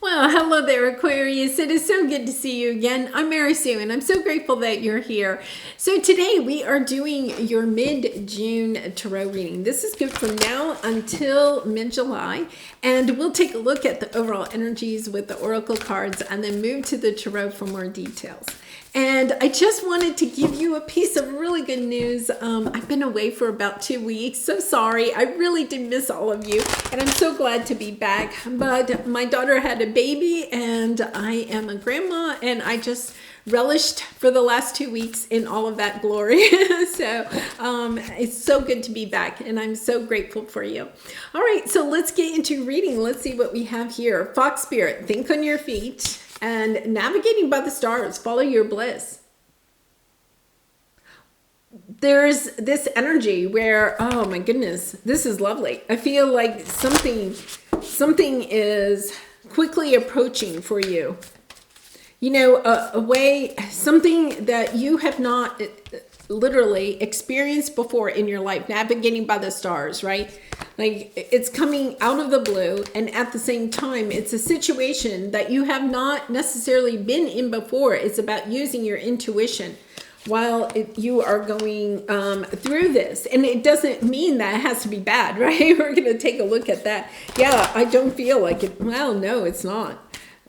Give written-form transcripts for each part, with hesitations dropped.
Well, hello there, Aquarius. It is so good to see you again. I'm Mary Sue, and I'm so grateful that you're here. So today we are doing your mid-June tarot reading. This is good from now until mid-July, and we'll take a look at the overall energies with the oracle cards and then move to the tarot for more details. And I just wanted to give you a piece of really good news. I've been away for about 2 weeks. So sorry. I really did miss all of you. And I'm so glad to be back. But my daughter had a baby and I am a grandma. And I just relished for the last 2 weeks in all of that glory. So it's so good to be back. And I'm so grateful for you. All right. So let's get into reading. Let's see what we have here. Fox Spirit, think on your feet. And navigating by the stars, follow your bliss. There's this energy where, oh my goodness, this is lovely. I feel like something is quickly approaching for you. You know, a way, something that you have not literally experienced before in your life, navigating by the stars, right? Like it's coming out of the blue, and at the same time, it's a situation that you have not necessarily been in before. It's about using your intuition while you are going through this. And it doesn't mean that it has to be bad, right? We're going to take a look at that. Yeah, I don't feel like it. Well, no, it's not.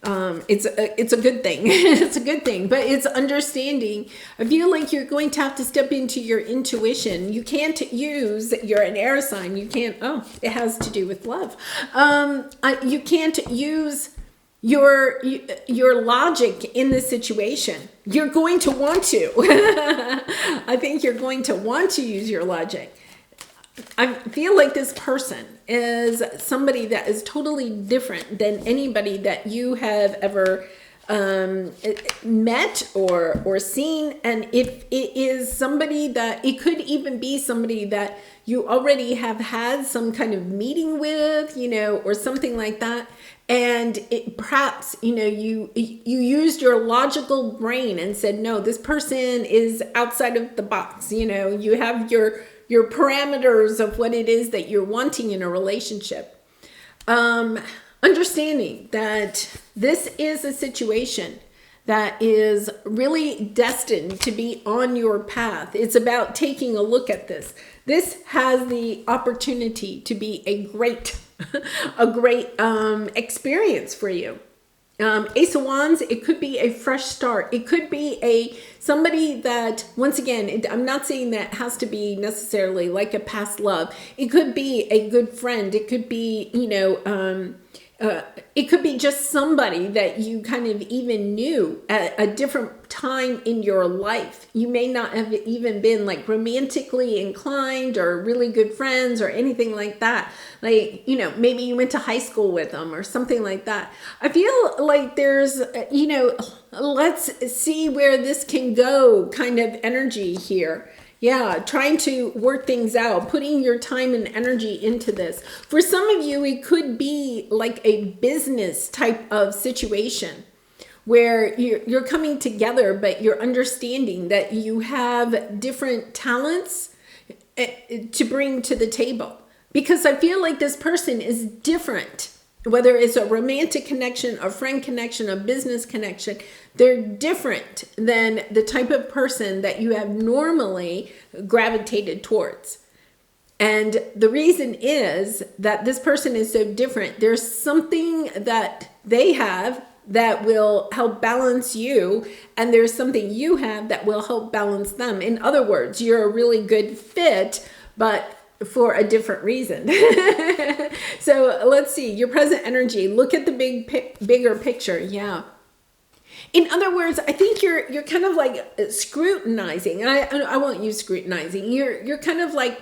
It's a good thing. It's a good thing, but it's understanding. I feel like you're going to have to step into your intuition. You can't use, you're an air sign. You can't, oh, it has to do with love. You can't use your logic in this situation. You're going to want to. I think you're going to want to use your logic. I feel like this person is somebody that is totally different than anybody that you have ever met or seen. And if it is somebody that, it could even be somebody that you already have had some kind of meeting with, you know, or something like that. And it, perhaps, you know, you used your logical brain and said, no, this person is outside of the box. You know, you have your parameters of what it is that you're wanting in a relationship. Understanding that this is a situation that is really destined to be on your path. It's about taking a look at this. This has the opportunity to be a great experience for you. Ace of Wands, it could be a fresh start. It could be somebody that, once again, I'm not saying that has to be necessarily like a past love. It could be a good friend. It could be, you know, it could be just somebody that you kind of even knew at a different time in your life. You may not have even been like romantically inclined or really good friends or anything like that. Like, you know, maybe you went to high school with them or something like that. I feel like there's, you know, let's see where this can go kind of energy here. Yeah, trying to work things out, putting your time and energy into this. For some of you, it could be like a business type of situation where you're coming together, but you're understanding that you have different talents to bring to the table. Because I feel like this person is different. Whether it's a romantic connection, a friend connection, a business connection, they're different than the type of person that you have normally gravitated towards. And the reason is that this person is so different. There's something that they have that will help balance you, and there's something you have that will help balance them. In other words, you're a really good fit, but for a different reason. So let's see your present energy. Look at the bigger picture. Yeah. In other words, I think you're kind of like scrutinizing. And I won't use scrutinizing. You're kind of like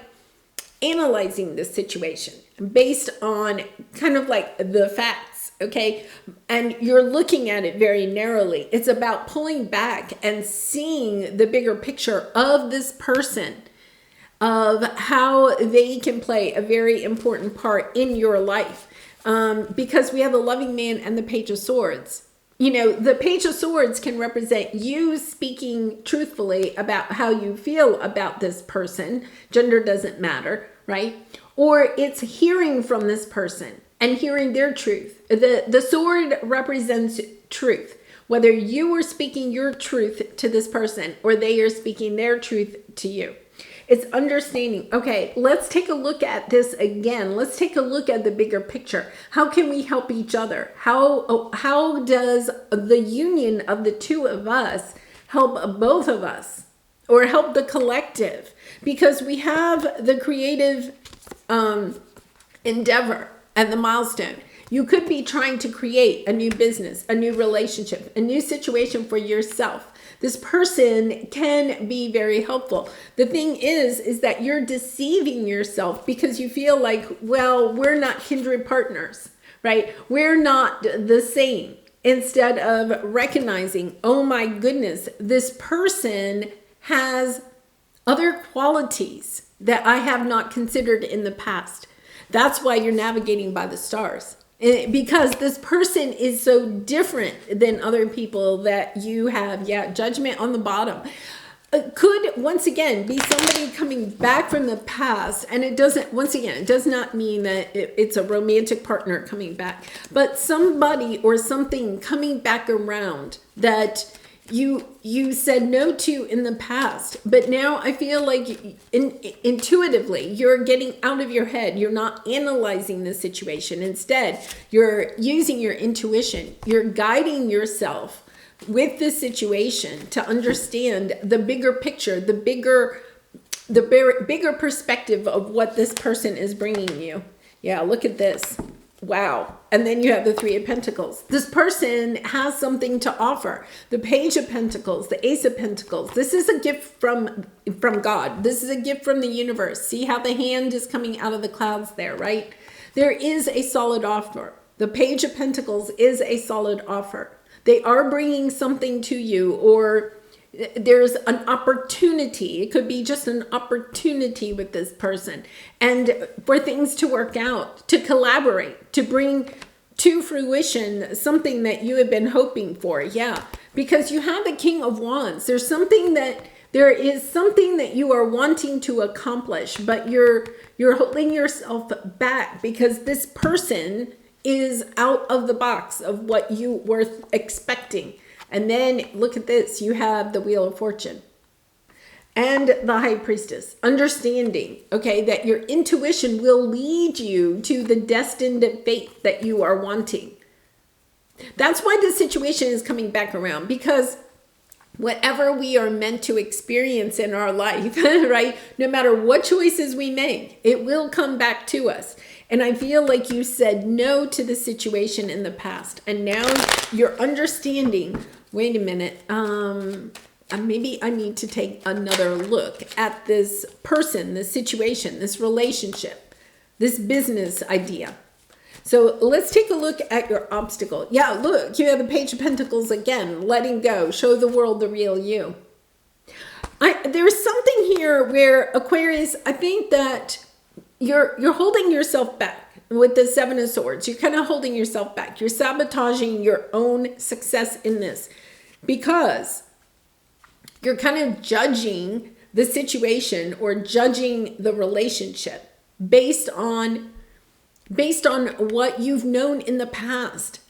analyzing this situation based on kind of like the facts. Okay. And you're looking at it very narrowly. It's about pulling back and seeing the bigger picture of this person, of how they can play a very important part in your life. Because we have the loving man and the Page of Swords. You know, the Page of Swords can represent you speaking truthfully about how you feel about this person. Gender doesn't matter, right? Or it's hearing from this person and hearing their truth. The sword represents truth. Whether you are speaking your truth to this person or they are speaking their truth to you. It's understanding. Okay, let's take a look at this again. Let's take a look at the bigger picture. How can we help each other? How does the union of the two of us help both of us or help the collective? Because we have the creative endeavor and the milestone. You could be trying to create a new business, a new relationship, a new situation for yourself. This person can be very helpful. The thing is that you're deceiving yourself because you feel like, well, we're not kindred partners, right? We're not the same. Instead of recognizing, oh my goodness, this person has other qualities that I have not considered in the past. That's why you're navigating by the stars. Because this person is so different than other people that you have, judgment on the bottom. It could, once again, be somebody coming back from the past. And it doesn't, once again, it does not mean that it's a romantic partner coming back. But somebody or something coming back around that you said no to in the past, but now I feel like intuitively you're getting out of your head. You're not analyzing the situation. Instead, you're using your intuition. You're guiding yourself with the situation to understand the bigger picture, the bigger perspective of what this person is bringing you. Yeah, look at this. Wow. And then you have the Three of Pentacles. This person has something to offer. The Page of Pentacles, the Ace of Pentacles. This is a gift from God. This is a gift from the universe. See how the hand is coming out of the clouds there, right? There is a solid offer. The Page of Pentacles is a solid offer. They are bringing something to you, or there's an opportunity. It could be just an opportunity with this person, and for things to work out, to collaborate, to bring to fruition something that you have been hoping for. Yeah, because you have the King of Wands. There is something that you are wanting to accomplish, but you're holding yourself back because this person is out of the box of what you were expecting. And then look at this. You have the Wheel of Fortune and the High Priestess. Understanding, okay, that your intuition will lead you to the destined fate that you are wanting. That's why the situation is coming back around, because whatever we are meant to experience in our life, right, no matter what choices we make, it will come back to us. And I feel like you said no to the situation in the past. And now you're understanding, wait a minute, maybe I need to take another look at this person, this situation, this relationship, this business idea. So let's take a look at your obstacle. Yeah, look, you have the Page of Pentacles again, letting go, show the world the real you. There's something here where, Aquarius, I think that you're holding yourself back with the Seven of Swords. You're kind of holding yourself back. You're sabotaging your own success in this because you're kind of judging the situation or judging the relationship based on what you've known in the past.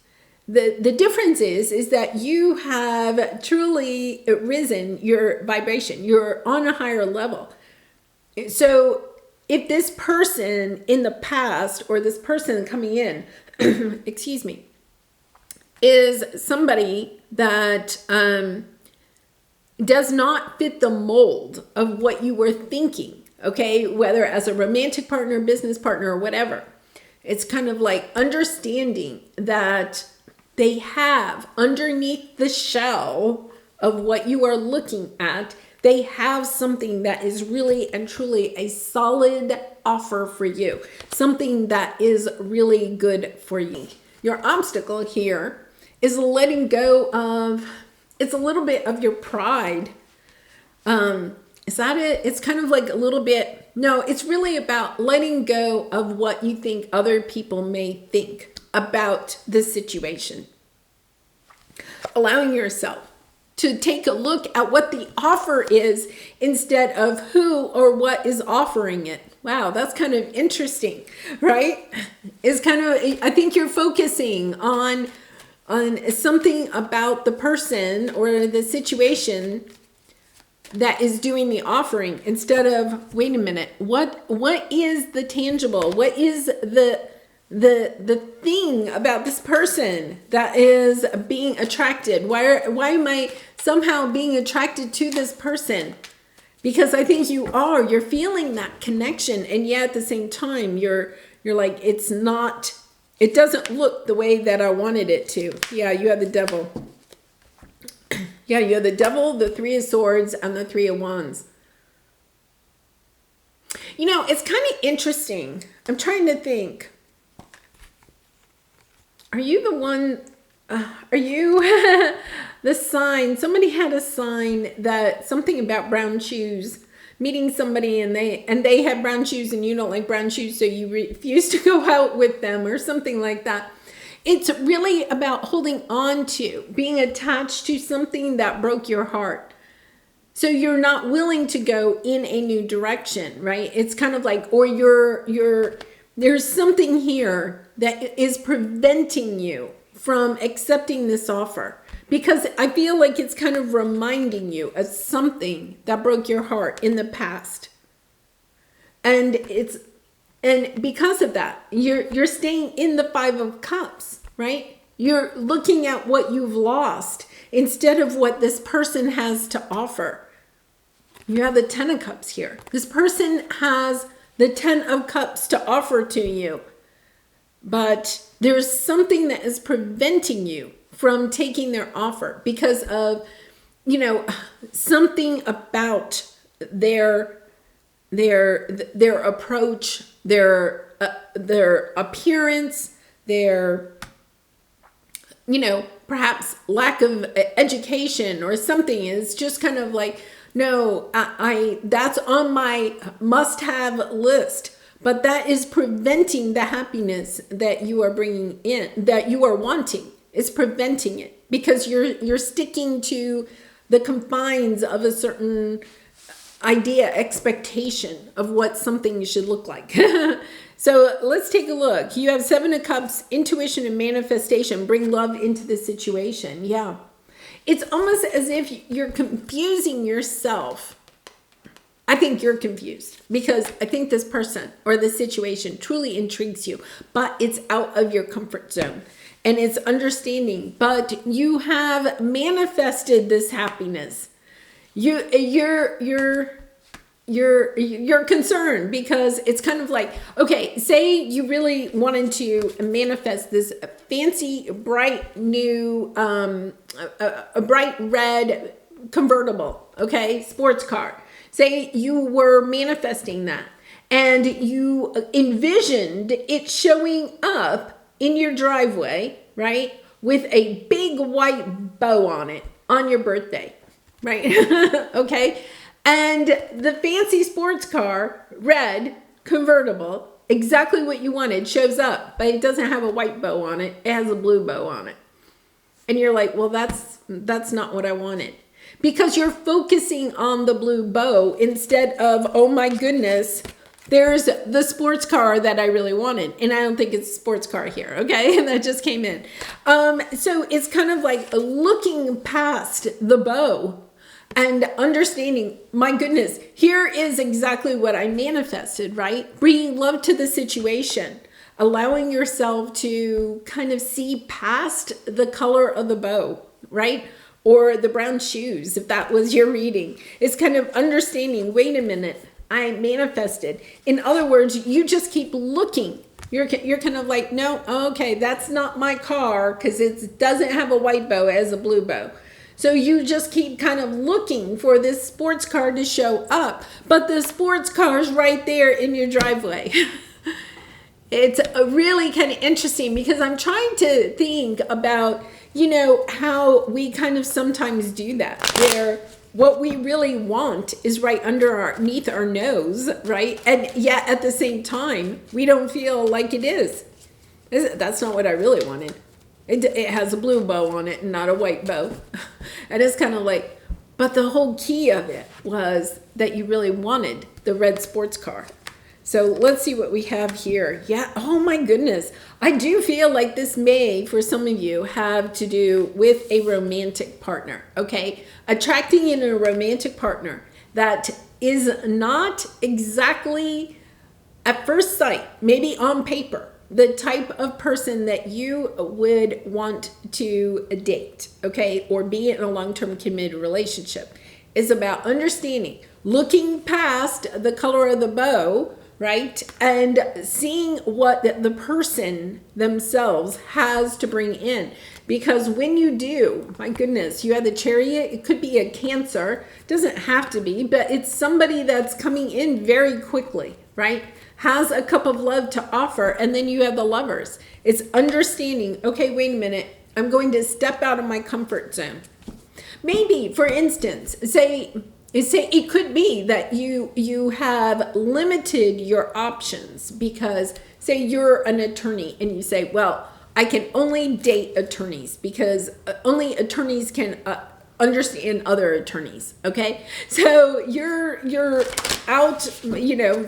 The difference is that you have truly risen your vibration. You're on a higher level. So if this person in the past or this person coming in, excuse me, is somebody that does not fit the mold of what you were thinking, okay, whether as a romantic partner, business partner, or whatever, it's kind of like understanding that they have underneath the shell of what you are looking at, they have something that is really and truly a solid offer for you. Something that is really good for you. Your obstacle here is letting go of, it's a little bit of your pride. Is that it? It's kind of like a little bit, no, it's really about letting go of what you think other people may think about this situation. Allowing yourself to take a look at what the offer is instead of who or what is offering it. Wow, that's kind of interesting, right? It's kind of, I think you're focusing on something about the person or the situation that is doing the offering, instead of, wait a minute, what is the tangible? What is the thing about this person that is being attracted? Why am I somehow being attracted to this person? Because I think you're feeling that connection, and yet at the same time you're like, it doesn't look the way that I wanted it to. Yeah, you have the devil. Yeah, you have the devil, the Three of Swords, and the Three of Wands. You know, it's kind of interesting. I'm trying to think. Are you the one, are you the sign? Somebody had a sign that something about brown shoes, meeting somebody and they have brown shoes and you don't like brown shoes, so you refuse to go out with them or something like that. It's really about holding on to, being attached to something that broke your heart. So you're not willing to go in a new direction, right? It's kind of like, or there's something here that is preventing you from accepting this offer. Because I feel like it's kind of reminding you of something that broke your heart in the past. And because of that, you're staying in the Five of Cups, right? You're looking at what you've lost instead of what this person has to offer. You have the Ten of Cups here. This person has the Ten of Cups to offer to you. But there's something that is preventing you from taking their offer because of, something about their approach, their appearance, their, perhaps lack of education or something. Is just kind of like, no, that's on my must-have list. But that is preventing the happiness that you are bringing in, that you are wanting. It's preventing it because you're sticking to the confines of a certain idea, expectation of what something should look like. So let's take a look. You have Seven of Cups, intuition and manifestation. Bring love into the situation. Yeah. It's almost as if you're confusing yourself. I think you're confused because I think this person or the situation truly intrigues you, but it's out of your comfort zone and it's understanding. But you have manifested this happiness. You're concerned because it's kind of like, okay, say you really wanted to manifest this fancy, bright new, a bright red convertible, okay, sports car. Say you were manifesting that and you envisioned it showing up in your driveway, right? With a big white bow on it on your birthday, right? Okay. And the fancy sports car, red, convertible, exactly what you wanted, shows up, but it doesn't have a white bow on it. It has a blue bow on it. And you're like, well, that's not what I wanted. Because you're focusing on the blue bow instead of, oh my goodness, there's the sports car that I really wanted. And I don't think it's a sports car here, okay? And that just came in. So it's kind of like looking past the bow and understanding, my goodness, here is exactly what I manifested, right? Bringing love to the situation, allowing yourself to kind of see past the color of the bow, right? Or the brown shoes, if that was your reading. It's kind of understanding, wait a minute, I manifested. In other words, you just keep looking. You're kind of like, no, okay, that's not my car because it doesn't have a white bow, it has a blue bow. So you just keep kind of looking for this sports car to show up, but the sports car is right there in your driveway. It's really kind of interesting because I'm trying to think about, how we kind of sometimes do that, where what we really want is right underneath our nose, right? And yet at the same time, we don't feel like it is. That's not what I really wanted. It has a blue bow on it and not a white bow. And it's kind of like, but the whole key of it was that you really wanted the red sports car. So let's see what we have here. Yeah, oh my goodness. I do feel like this may, for some of you, have to do with a romantic partner, okay? Attracting in a romantic partner that is not exactly at first sight, maybe on paper, the type of person that you would want to date, okay, or be in a long-term committed relationship. Is about understanding, looking past the color of the bow, right, and seeing what the person themselves has to bring in. Because when you do, my goodness, you have the Chariot. It could be a Cancer, doesn't have to be, but it's somebody that's coming in very quickly, right? Has a cup of love to offer. And then you have the Lovers. It's understanding, okay, wait a minute, I'm going to step out of my comfort zone. Maybe, for instance, say it could be that you have limited your options because, say you're an attorney and you say, well, I can only date attorneys because only attorneys can understand other attorneys, okay? So you're out,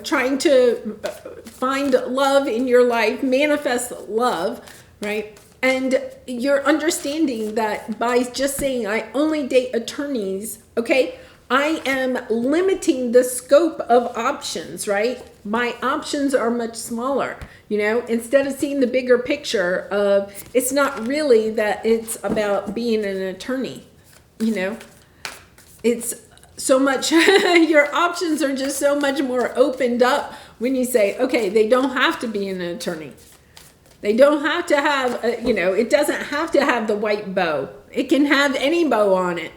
trying to find love in your life, manifest love, right? And you're understanding that by just saying, I only date attorneys, okay, I am limiting the scope of options, right? My options are much smaller, instead of seeing the bigger picture of, it's not really that it's about being an attorney, It's so much, your options are just so much more opened up when you say, okay, they don't have to be an attorney. They don't have to have, it doesn't have to have the white bow. It can have any bow on it.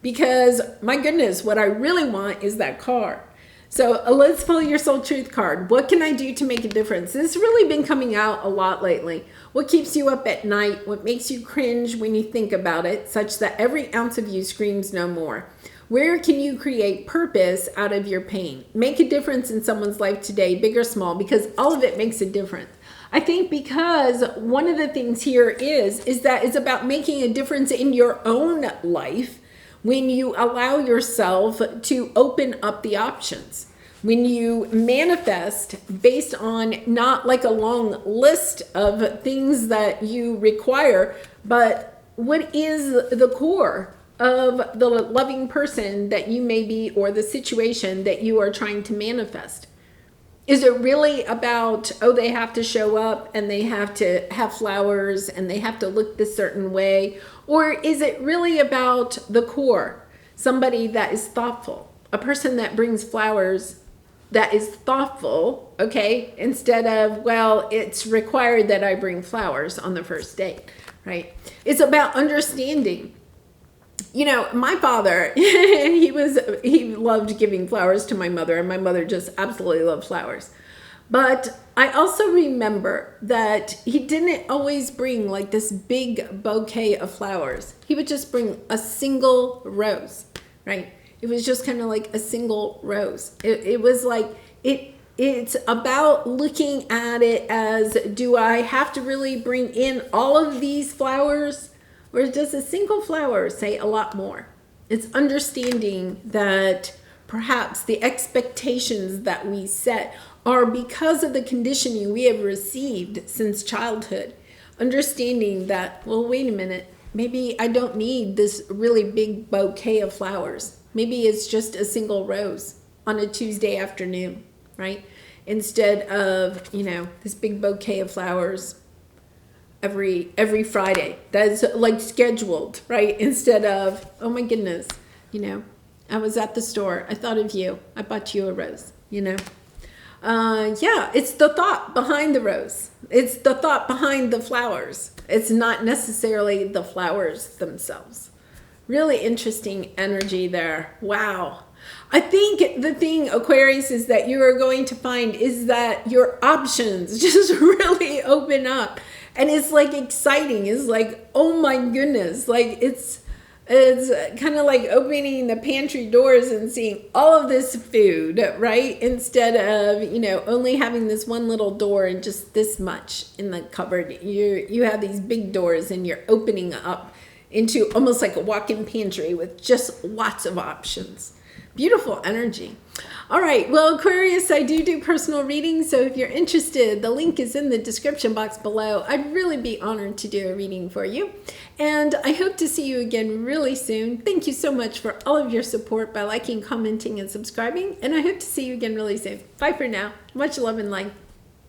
Because, my goodness, what I really want is that card. So let's pull your soul truth card. What can I do to make a difference? This has really been coming out a lot lately. What keeps you up at night? What makes you cringe when you think about it, such that every ounce of you screams no more? Where can you create purpose out of your pain? Make a difference in someone's life today, big or small, because all of it makes a difference. I think because one of the things here is that it's about making a difference in your own life when you allow yourself to open up the options. When you manifest based on not like a long list of things that you require, but what is the core of the loving person that you may be or the situation that you are trying to manifest. Is it really about, oh, they have to show up and they have to have flowers and they have to look this certain way? Or is it really about the core? Somebody that is thoughtful, a person that brings flowers that is thoughtful, okay? Instead of, well, it's required that I bring flowers on the first date, right? It's about understanding. My father, he loved giving flowers to my mother, and my mother just absolutely loved flowers. But I also remember that he didn't always bring like this big bouquet of flowers. He would just bring a single rose, right? It was just kind of like a single rose. It was like, it's about looking at it as, do I have to really bring in all of these flowers? Or does a single flower say a lot more? It's understanding that perhaps the expectations that we set are because of the conditioning we have received since childhood. Understanding that, well, wait a minute, maybe I don't need this really big bouquet of flowers. Maybe it's just a single rose on a Tuesday afternoon, right? Instead of, this big bouquet of flowers every Friday. That's like scheduled, right? Instead of, oh my goodness, I was at the store. I thought of you. I bought you a rose, it's the thought behind the rose. It's the thought behind the flowers. It's not necessarily the flowers themselves. Really interesting energy there. Wow. I think the thing, Aquarius, is that you are going to find is that your options just really open up. And it's like exciting. It's like, oh my goodness. Like it's kind of like opening the pantry doors and seeing all of this food, right? Instead of, only having this one little door and just this much in the cupboard. You have these big doors and you're opening up into almost like a walk-in pantry with just lots of options. Beautiful energy. All right, well, Aquarius, I do personal readings, so if you're interested, the link is in the description box below. I'd really be honored to do a reading for you. And I hope to see you again really soon. Thank you so much for all of your support by liking, commenting, and subscribing. And I hope to see you again really soon. Bye for now. Much love and light.